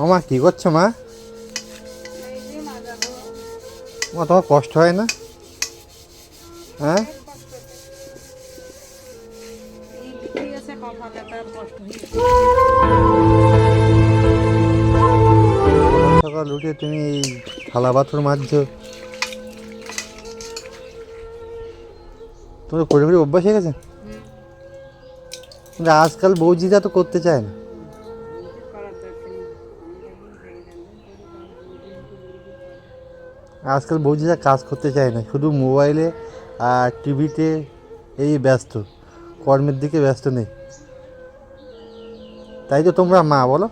ও মা কী করছো মা? মা তোমার কষ্ট হয় না? হ্যাঁ, সকাল উঠে তুমি এই থালা বাথর মাজছো, তোমার করে করে অভ্যাস হয়ে গেছে। কিন্তু আজকাল বৌজিরা তো করতে চায় না। আজকাল বৌজিরা কাজ করতে চায় না, শুধু মোবাইলে আর টিভিতে এই ব্যস্ত, কর্মের দিকে ব্যস্ত নেই। তাই তো তোমরা মা বলো।